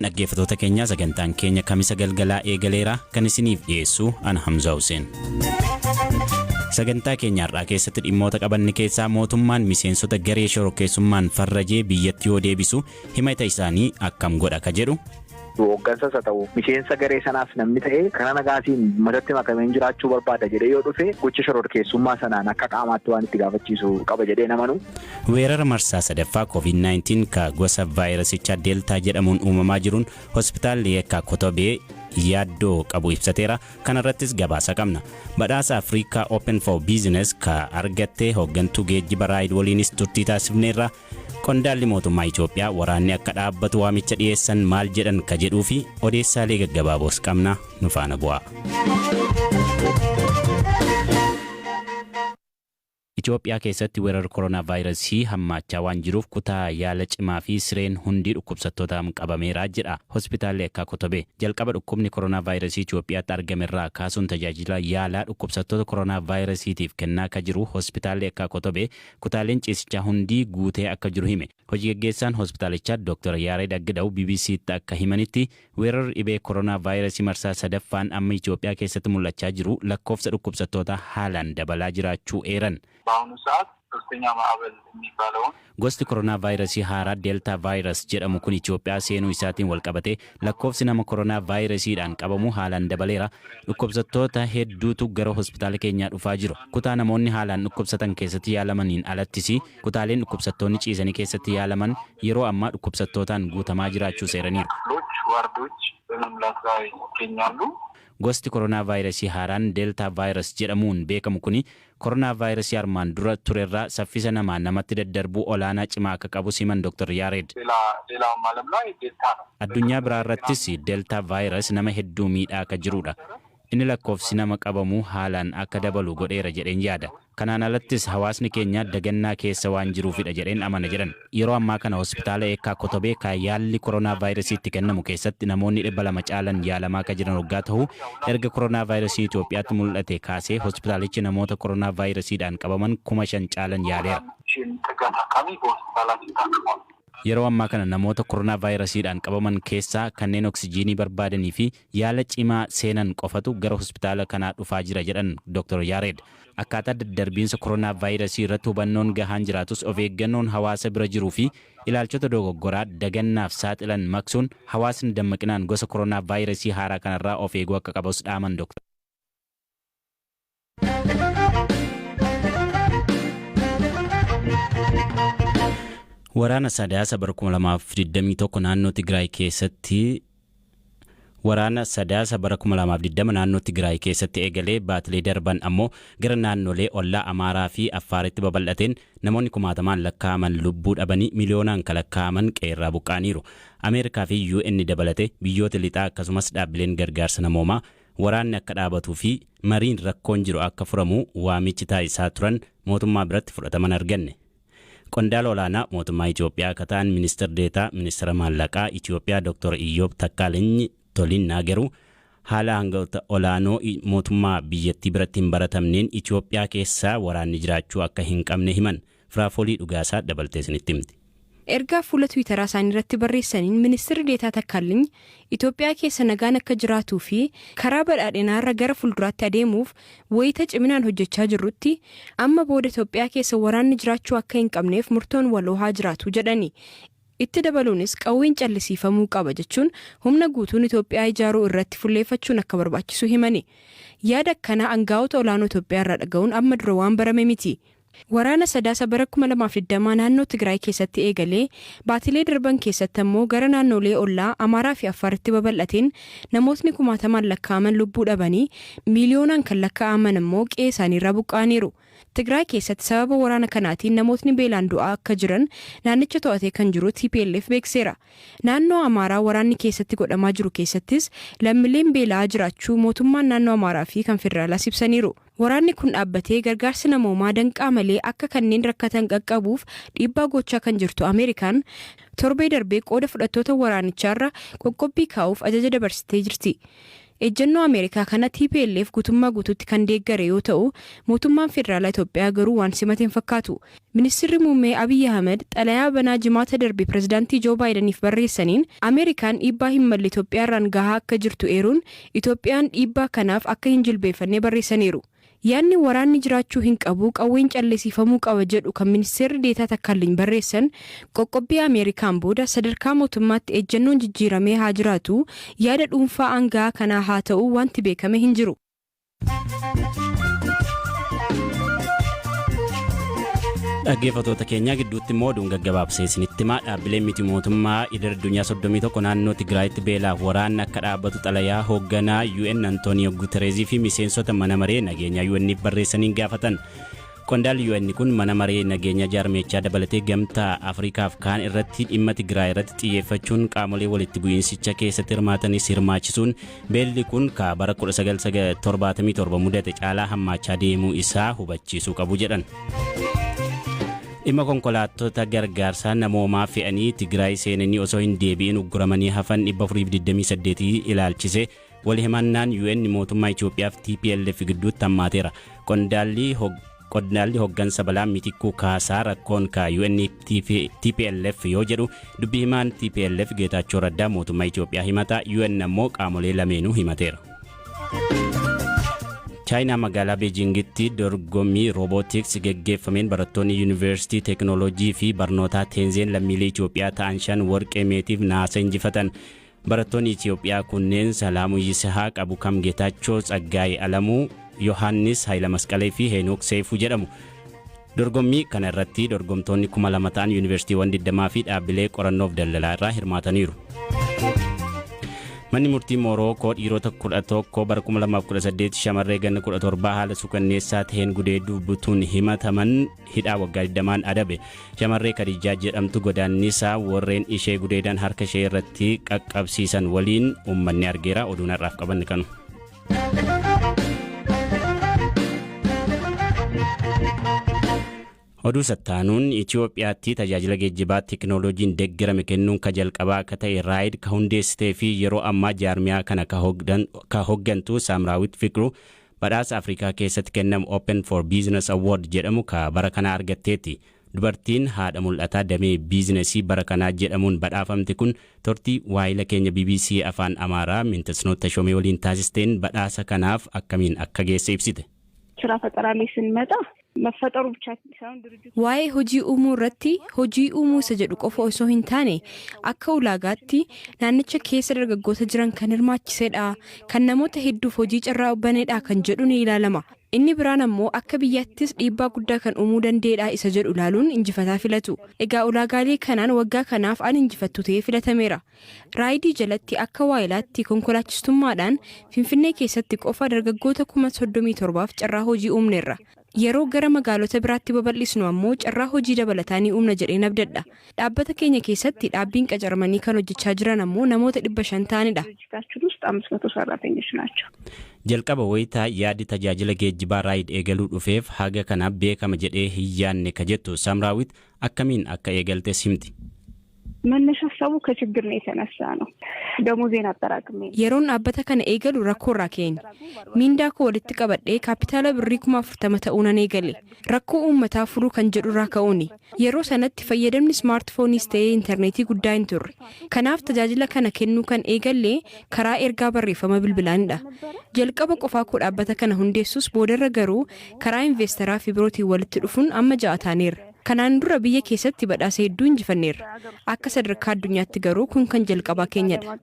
Dhaggeeffattoota keenya sagantaan keenya kamisa galgalaa eegaleera kan isiniif dhiyeessu ana Hamza Hussein. Sagantaa keenya har'aa keessatti dhimmoota qabanne keessaa mootummaan miseensota garee shororkeessummaan farrajee biyyatti yoo deebisu himata isaanii akkam godha ka jedhu. Hooggansa isa ta'u miseensa garee sanaaf namni ta'e kana nagaasiin matatti makameen jiraachuu barbaada jedhee yoo dhufe gocha shororkeessummaa sanaan akka qaamaatti waan itti gaafachiisu qaba jedhee namanu. Weerara marsaa sadaffaa COVID-19 ka gosa vaayirasichaa Deeltaa jedhamuun uumamaa jiruun hospitaalli akka Kotobee yaaddoo qabu ibsateera. Kanarrattis gabaasa qabna. Badhaasa Afrikaa Open for Business ka argatte hooggantuu geejjiba raayid waliinis turtii taasifneerra. Qondaalli mootummaa Itoophiyaa waraanni akka dhaabbatu waamicha dhiyeessan maal jedhan ka jedhuu fi odeessaalee gaggabaaboos qabna nu faana bu'aa. Itoophiyaa keessatti weerara koronaa vaayirasii hammaachaa waan jiruuf kutaa yaala cimaa fi sireen hundi dhukkubsattootaan qabameera jedha hospitaalli akka Kotobee. Jalqaba dhukkubni koronaa vaayirasii Itoophiyaatti argamerraa kaasuun tajaajila yaalaa dhukkubsattoota koronaa vaayirasiitiif kennaa ka jiru hospitaalli akka Kotobee kutaaleen ciisichaa hundi guutee akka jiru hime. Hojii gaggeessaan hospitaalichaa Dr. Yaared Aggidaw BBC'tti akka himanitti weerarri dhibee koronaa vaayirasii marsaa sadaffaan amma Itoophiyaa keessatti mul'achaa jiru lakkoofsa dhukkubsattoota haalaan dabalaa jiraachuu eeran. በአሁኑ ሰዓት ሶስተኛ ማዕበል የሚባለውን gosti koronaa vaayirasii haaraa Deeltaa vaayirus jedhamu kun Itoophiyaa seenuu isaatiin wal qabate lakkoofsi nama koronaa vaayirasiidhaan qabamu haalaan dabaleera. Dhukkubsattoota hedduutu gara hospitaala keenyaa dhufaa jiru. Kutaa namoonni haalaan dhukkubsatan keessatti yaalamaniin alattis kutaaleen dhukkubsattoonni ciisanii keessatti yaalaman yeroo ammaa dhukkubsattootaan guutamaa jiraachuu seeraniiru. ዋርዶች በመሙላት ላይ ይገኛሉ። Gosti koronaa vaayirasii haaraan Deeltaa vaayirus jedhamuun beekamu kuni koronaa vaayirasii armaan dura turerraa saffisa namaa namatti daddarbuu olaanaa cimaa akka qabu siman Dr. Yaared. ሌላውም ዓለም ላይ ዴልታ ነው። Addunyaa biraarrattis Deeltaa vaayirus nama hedduu miidhaa akka jirudha. Inni lakkoofsi nama qabamuu haalaan akka dabalu godheera jedheen yaada. Kanaan alattis hawaasni keenya dagannaa keessa waan jiruufidha jedheen amana jedhan. Yeroo ammaa kana hospitaala eekkaa Kotobee ka yaalli koronaa vaayirasiitti kennamu keessatti namoonni 200 caalan yaalamaa akka jiran waggaa ta'u erga koronaa vaayirasii Itoophiyaatti mul'ate kaasee hospitaalichi namoota koronaa vaayirasiidhaan qabaman 5,000 caalan yaaleera. Yeroo ammaa kana namoota koronaa vaayirasiidhaan qabaman keessaa kanneen oksijiinii barbaadanii fi yaala cimaa seenan qofatu gara hospitaala kanaa dhufaa jira jedhan Dr. Yaared. Akkaataa daddarbiinsa koronaa vaayirasii irratti hubannoon gahaan jiraatus of eeggannoon hawaasa bira jiruu fi ilaalchota dogoggoraa dagannaaf saaxilan maksuun hawaasni dammaqinaan gosa koronaa vaayirasii haaraa kanarraa of eeguu akka qabus dhaaman Dr. Waraana sadaasa bara 2021 naannoo Tigraay keessatti waraana sadaasa bara 2020 naannoo Tigraay keessatti eegalee baatilee darban ammoo gara naannolee ollaa Amaaraa fi Affaaritti babal'ateen namoonni 1,000 lakkaa'aman lubbuu dhabanii miliyoonaan lakkaa'aman qeerraa buqqaaniiru. Ameerikaa fi UN dabalate biyyoota lixaa akkasumas dhaabbileen gargaarsa namoomaa waraanni akka dhaabatuu fi mariin rakkoon jiru akka furamu waamichi taasisaa turan mootummaa biratti fudhataman arganne. Qondaala olaanaa mootummaa Itoophiyaa akka ta'an ministeer deetaa ministeera maallaqaa Itoophiyaa Dr. Iyyoob Takkaalenyi Tolinnaa garuu haala hangafoota olaanoo mootummaa biyyattii biratti hin baratamneen Itoophiyaa keessaa waraanni jiraachuu akka hin qabne himan. Firaafolii dhugaasaa dabaltee isinitti himti. Ergaa fuula Twiiteraa isaanii irratti barreessaniin ministeerri deetaa Takkaalenyi Itoophiyaa keessa nagaan akka jiraatuu fi karaa badhaadhinaarra gara fuulduraatti adeemuuf wayita ciminaan hojjechaa jirrutti amma booda Itoophiyaa keessa waraanni jiraachuu akka hin qabneef murtoon waloo haa jiraatu jedhani. Itti dabaluunis qawween callisiifamuu qaba jechuun humna guutuun Itoophiyaa ijaaruu irratti fuulleeffachuun akka barbaachisu himani. Yaada akkanaa aangaa'ota olaanoo Itoophiyaa irraa dhaga'uun amma dura waan barame miti. Waraana sadaasa bara 2020 naannoo Tigraay keessatti eegalee baatilee darban keessatti ammoo gara naannolee ollaa Amaaraa fi Affaaritti babal'ateen namootni 1,000 lakkaa'aman lubbuu dhabanii miliyoonaan kan lakkaa'aman ammoo qe'ee isaaniirraa buqqaaniiru. Tigraay keessatti sababa waraana kanaatiin namootni beelaan du'aa akka jiran naannicha to'atee kan jiru TPLF beekseera. Naannoo Amaaraa waraanni keessatti godhamaa jiru keessattis lammiileen beelaa jiraachuu mootummaan naannoo Amaaraa fi kan federaalaas ibsaniiru. Waraanni kun dhaabbatee gargaarsa namoomaa danqaa malee akka kanneen rakkatan qaqqabuuf dhiibbaa gochaa kan jirtu Ameerikaan torbee darbee qooda fudhattoota waraanicharra qoqqobbii kaa'uuf ajaja dabarsitee jirti. Ejjennoo Ameerikaa kana TPLF guutummaa guutuutti kan deeggare yoo ta'u, mootummaan federaalaa Itoophiyaa garuu waan simateen fakkaatu. Ministeerri muummee Abiy Ahmed xalayaa banaa jimaata darbe pirezidaantii Joo Baayidaniif barreessaniin Ameerikaan dhiibbaa hin malle Itoophiyaarraan gahaa akka jirtu eeruun Itoophiyaan dhiibbaa kanaaf akka hin jilbeeffannee barreessaniiru. Yaanni waraanni jiraachuu hin qabu qawween callisiifamuu qaba jedhu kan ministeerri deetaa Takkaalliin barreessan qoqqobbii Ameerikaan booda sadarkaa mootummaatti ejjennoon jijjiiramee haa jiraatu yaada dhuunfaa aangaa kanaa haa ta'u wanti beekame hin jiru. Dhaggeeffattoota keenya gidduutti immoo oduun gaggabaabsee isinitti himaa dhaabbileen miti mootummaa idil-addunyaa 31 naannoo Tigraayitti beelaaf waraanni akka dhaabbatu xalayaa hoogganaa UN Antooniyoo Guutereezii fi miseensota mana maree nageenyaa UN'if barreessaniin gaafatan. Qondaalli UN kun mana maree nageenya jaarmechaa dabalatee gamtaa Afriikaaf kaan irratti dhimma Tigraay irratti xiyyeeffachuun qaamolee walitti bu'iinsicha keessatti hirmaatanis hirmaachisuun beelli kun bara 1977 mudate caalaa hammaachaa deemuu isaa hubachiisuu qabu jedhan. Dhimma konkolaattota gargaarsaa namoomaa fe'anii Tigraay seenanii osoo hin deebi'in ugguramanii hafan 428 ilaalchise wal himannaan UN mootummaa Itoophiyaaf TPLF gidduutti hammaateera. Qondaalli hooggansa balaa Mitikuu Kaasaa rakkoon UN TPLF yoo jedhu dubbii himaan TPLF Geetaachoo Raddaa mootummaa Itoophiyaa himata UN ammoo qaamolee lameenuu himateera. Chaayinaa magaalaa Beejingitti dorgommii roobootiks geggeeffameen barattoonni yuunivarsiitii teekinooloojii fi barnootaa Teenzeen lammiilee Itoophiyaa ta'an 5 warqee meetiif naasa injifatan. Barattoonni Itoophiyaa kunneen Salaamuu Yisahaaq, Abukam Geetaachoo, Tsaggaayee Alamuu, Yohaannis Haylamasqalee fi Heenook Seefuu jedhamu. Dorgommii kana irratti dorgomtoonni 2,000 ta'an yuunivarsiitiiwwan 20 fi dhaabbilee qorannoof daldalaa irraa hirmaataniiru. Manni murtii Morookoo dhiirota 11 bara 2018 shamarree ganna 17 haala suukanneessaa ta'een gudeeduu butuun himataman hidhaa waggaa 20 adabe. Shamarree Kadijaa jedhamtu godaannisaa warreen ishee gudeedan harka ishee irratti qaqqabsiisan waliin uummanni argeera. Oduun har'aaf qabanne kanu. Oduu sattaanuun Itoophiyaatti tajaajila geejjibaa teekinooloojiin deeggarame kennuun ka jalqabaa akka ta'e raayid ka hundeessitee fi yeroo ammaa jaarmiyaa kana ka hooggantu Saamraawit Fiqiruu badhaasa Afrikaa keessatti kennamu Open for Business Award jedhamu ka bara kana argatteetti. Dubartiin haadha mul'ataa damee biizinesii bara kanaa jedhamuun badhaafamte kun tortii waayila keenya BBC afaan Amaaraa Mintasnoota Shomee waliin taasisteen badhaasa kanaaf akkamiin akka geesse ibsite. ስራ ፈጠራ ላይ ስንመጣ መፈጠሩ ብቻ ሳይሆን ድርጅቱ waa'ee hojii uumuu irratti hojii uumuu isa jedhu qofa osoo hin taane akka ulaagaatti naannicha keessa dargaggoota jiran kan hirmaachisedha kan namoota hedduuf hojii carraa banedha kan jedhu ni ilaalama. Inni biraan ammoo akka biyyaattis dhiibbaa guddaa kan uumuu danda'edha isa jedhu ilaaluun injifataa filatu. Egaa ulaagaalee kanaan waggaa kanaaf an injifattu ta'ee filatameera. Raayidii jalatti akka waayilaatti konkolaachistummaadhaan Finfinnee keessatti qofa dargaggoota 37,000f carraa hojii uumneerra. Yeroo gara magaalota biraatti babal'isnu ammoo carraa hojii dabalataa ni uumna jedheen abdadha. Dhaabbata keenya keessatti dhaabbiin qacaramanii kan hojjechaa jiran ammoo namoota 500 ta'anidha. ድርጅታችን ውስጥ 500 ሰራተኞች ናቸው። Jalqaba wayitaa yaadi tajaajila geejjibaa raayid eegaluu dhufeef haga kana beekama jedhee hin yaanne ka jettu Saamraawit akkamiin akka eegaltes himti. መነሻ ሀሳቡ ከችግር ነው የተነሳ ነው። ደሞዜን አጠራቅሜ yeroon dhaabbata kana eegalu rakkoo irraa keenya. Miindaa koo walitti qabadhee kaapitaala birrii 40,000 ta'uun eegale. Rakkoo uummataa furuu kan jedhu irraa ka'uuni. Yeroo sanatti fayyadamni smaartfooniis ta'ee intarneetii guddaa hin turre. Kanaaf tajaajila kana kennuu kan eegallee karaa ergaa barreeffama bilbilaanidha. Jalqaba qofaa koo dhaabbata kana hundeessus boodarra garuu karaa investeeraa fi birootiin walitti dhufuun amma 6 taaneerra. Kanaan dura biyya keessatti badhaasa hedduu injifanneerra. Akka sadarkaa addunyaatti garuu kun kan jalqabaa keenyadha.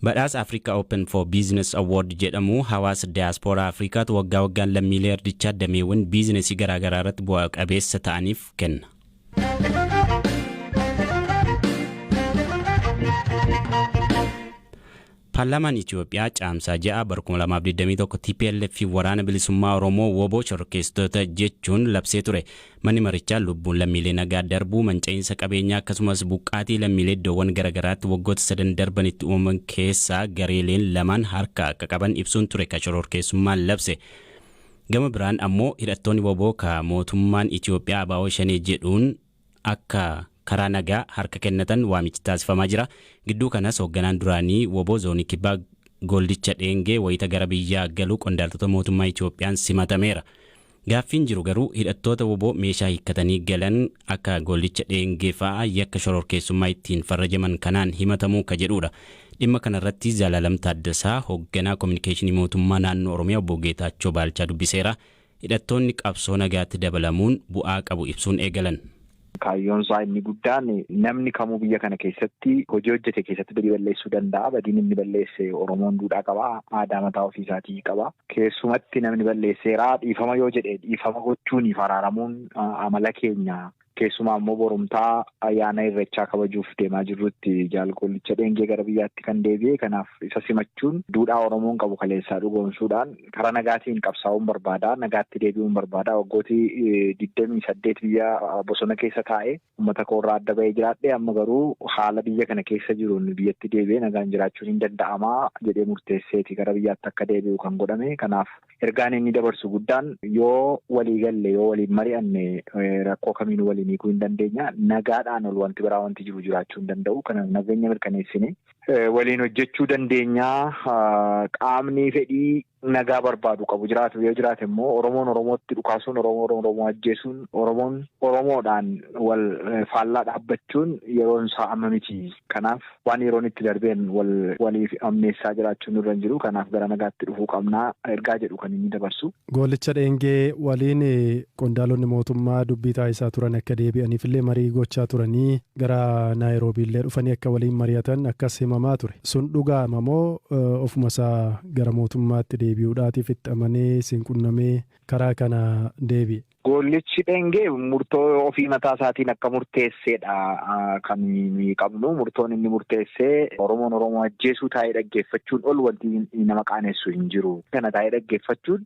Badhaasa Africa Open for Business Award jedhamu hawaasa diaasporaa Afrikaatu waggaa waggaan lammiilee ardichaa dameewwan biizinesii garaagaraa irratti bu'aa qabeessa ta'aniif kenna. Paarlaamaan Itoophiyaa caamsaa 6 bara 2021 TPLF fi waraana bilisummaa Oromoo WBO shororkeessitoota jechuun labsee ture. Manni marichaa lubbuun lammiilee nagaa darbuu manca'iinsa qabeenyaa akkasumas buqqaatii lammiilee iddoowwan garaagaraatti waggoota 3 darbanitti uumaman keessaa gareeleen lamaan harka akka qaban ibsuun ture ka shororkeessummaan labse. Gama biraan ammoo hidhattoonni WBO ka mootummaan Itoophiyaa ABO shanee jedhuun akka karaa nagaa harka kennatan waamichi taasifamaa jira. Gidduu kanas hoogganaan duraanii woboo zoonii kibbaa Goldicha Dheengee wayita gara biyyaa galu qondaaltota mootummaa Itoophiyaan simatameera. Gaaffiin jiru garuu hidhattoota woboo meeshaa hiikkatanii galan akka Goldicha Dheengee fa'aa yakka shororkeessummaa ittiin farrajaman kanaan himatamuu ka jedhudha. Dhimma kanarratti Zalaalam Taaddasaa hoogganaa kominikeeshinii mootummaa naannoo Oromiyaa obbo Geetaachoo Baalchaa dubbiseera. Hidhattoonni qabsoo nagaatti dabalamuun bu'aa qabu ibsuun eegalan. Kaayyoon isaa inni guddaan namni kamuu biyya kana keessatti hojii hojjete keessatti badii balleessuu danda'a. Badiin inni balleesse Oromoon duudhaa qaba. Aadaa mataa ofiisaatii qaba. Keessumatti namni balleesseeraa dhiifama yoo jedhe dhiifama gochuun araaramuun amala keenya. Keessumaa immoo borumtaa ayyaana irreechaa kabajuuf deemaa jirrutti Goldicha Dheengee gara biyyaatti kan deebi'e. Kanaaf isa simachuun duudhaa Oromoon qabu kaleessaa dhugoomsuudhaan karaa nagaatiin qabsaa'uun barbaada. Nagaatti deebi'uun barbaada. Waggootii 28 biyya bosona keessa taa'ee uummata koorraa adda bahee jiraadhe. Amma garuu haala biyya kana keessa jiruun biyyatti deebi'ee nagaan jiraachuun hin danda'amaa jedhee murteesseeti gara biyyaatti akka deebi'u kan godhame. Kanaaf ergaan inni dabarsu guddaan yoo walii galle yoo waliin mari'anne rakkoo kamiinuu waliin hiikuu hin dandeenya. Nagaadhaan ol wanti biraa wanti jiru jiraachuu hin danda'u. Kanaaf nageenya mirkaneessine waliin hojjechuu dandeenya. Qaamni fedhii nagaa barbaadu qabu jiraatu yoo jiraate immoo Oromoon Oromootti dhukaasuun Oromoo ajjeesuun Oromoon Oromoodhaan wal faallaa dhaabbachuun yeroon isaa amma miti. Kanaaf waan yeroon itti darbeen waliif amneessaa jiraachuun nurra hin jiru. Kanaaf gara nagaatti dhufuu qabnaa ergaa jedhu kan inni dabarsu. Goldicha Dheengee waliin qondaalonni mootummaa dubbii taasisaa turan akka deebi'aniif illee marii gochaa turanii gara Naayiroobii illee dhufanii akka waliin mari'atan akkas himamaa ture. Sun dhugaama moo ofuma isaa gara mootummaatti deebi'uudhaatiif itti amanee siin qunnamee karaa kana deebi'e? Goldichi Dheengee murtoo ofii mataa isaatiin akka murteesseedha kan qabnu. Murtoon inni murteessee Oromoon Oromoo ajjeesuu taa'ee dhaggeeffachuun ol wanti nama qaanessu hin jiru. Kana taa'ee dhaggeeffachuun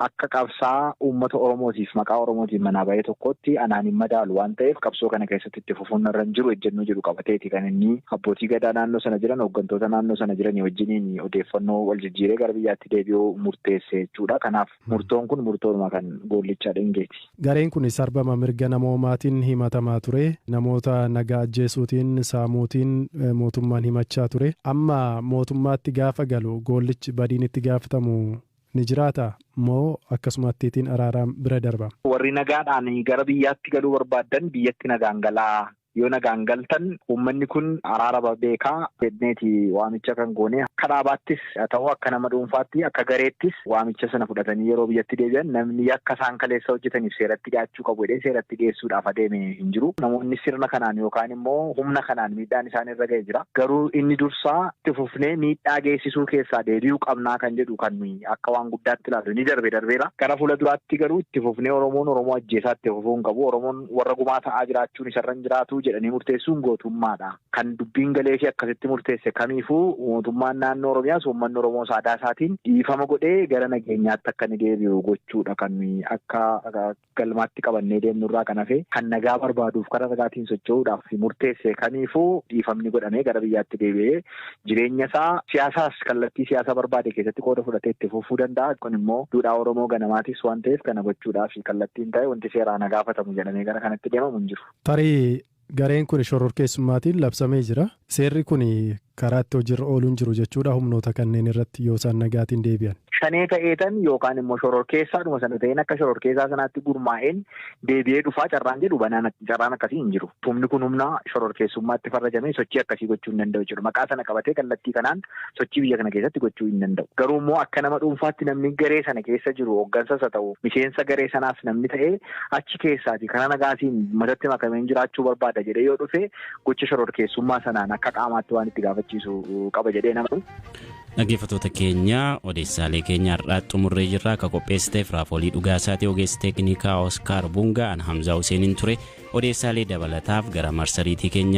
akka qabsaa uummata Oromootiif maqaa Oromootiin manaa bahee tokkotti anaan hin madaalu waan ta'eef qabsoo kana keessatti itti fufuun irra hin jiru ejjennoo jedhu qabateeti kan inni abbootii gadaa naannoo sana jiran hooggantoota naannoo sana jiranii wajjiniin odeeffannoo wal jijjiiree gara biyyaatti deebi'uu murteesse jechuudha. Kanaaf murtoon kun murtoodhuma kan Goldicha Dhengeeti. Gareen kun sarbama mirga namoomaatiin himatamaa ture. Namoota nagaa ajjeesuutiin saamuutiin mootummaan himachaa ture. Amma mootummaatti gaafa galu Goldichi badiin itti gaafatamu ni jiraata moo akkasumattiitiin araaraan bira darba? Warri nagaadhaan gara biyyaatti galuu barbaadan biyyatti nagaan galaa. Yoo nagaan galtan uummanni kun araara beekaa jedneeti waamicha kan goone akka dhaabaattis haa ta'u akka nama dhuunfaatti akka gareettis waamicha sana fudhatanii yeroo biyyatti deebi'an namni akka isaan kaleessa hojjetaniif seeratti dhiyaachuu qabu jedhee seeratti dhiyeessuudhaaf adeeme hin jiru. Namoonni sirna kanaan yookaan immoo humna kanaan miidhaan isaan irra ga'ee jira. Garuu inni dursaa itti fufnee miidhaa geessisuu keessaa deebi'uu qabnaa kan jedhu kan akka waan guddaatti ilaalu ni darbeera. Gara fuula duraatti garuu itti fufnee Oromoon Oromoo ajjeesaa itti fufuu hin qabu. Oromoon warra gumaa ta'aa jiraachuun isarra hin jiraatu jedhanii murteessuun gootummaadha. Kan dubbiin galee fi akkasitti murteesse kamiifuu mootummaan naannoo Oromiyaas uummanni Oromoo saadaa isaatiin dhiifama godhee gara nageenyaatti akka inni deebi'u gochuudha kan akka galmaatti qabannee deemnurraa kan hafe kan nagaa barbaaduuf karaa nagaatiin socho'uudhaaf murteesse kamiifuu dhiifamni godhamee gara biyyaatti deebi'ee jireenya isaa siyaasaas kallattii siyaasa barbaade keessatti qooda fudhatee itti fufuu danda'a. Kun immoo duudhaa Oromoo ganamaatis waan ta'eef kana gochuudhaaf kallattiin ta'e wanti seeraan gaafatamu jedhamee gara kanatti deemamu hin jiru. Tarii gareen kun shororkeessummaatiin labsamee jira. Seerri kun karaatti hojiirra ooluun jiru jechuudha humnoota kanneen irratti yoo isaan nagaatiin deebi'an. Shanee ta'eetan yookaan immoo shororkeessaadhuma sana ta'een akka shororkeessaa sanaatti gurmaa'een deebi'ee dhufaa carraan jedhu carraan akkasii hin jiru. Humni kun humna shororkeessummaatti farrajamee sochii akkasii gochuu hin danda'u jechuudha. Maqaa sana qabatee kallattii kanaan sochii biyya kana keessatti gochuu hin danda'u. Garuu immoo akka nama dhuunfaatti namni garee sana keessa jiru hooggansas haa ta'u miseensa garee sanaas namni ta'ee achi keessaati kana nagaatiin matatti makameen jiraachuu barbaada jedhee yoo dhufe gocha shororkeessummaa sanaan akka qaamaatti waan itti gaafachiisu qaba jedhee namni. Dhaggeeffattoota keenya odeessaalee keenya har'aa xumurree jirra. Akka qopheessiteef Raafolii Dhugaasaati ogeessi teeknikaa Oskaar Bungaa an Hamzaa Huseeniin ture. Odeessaalee dabalataaf gara marsariitii keenya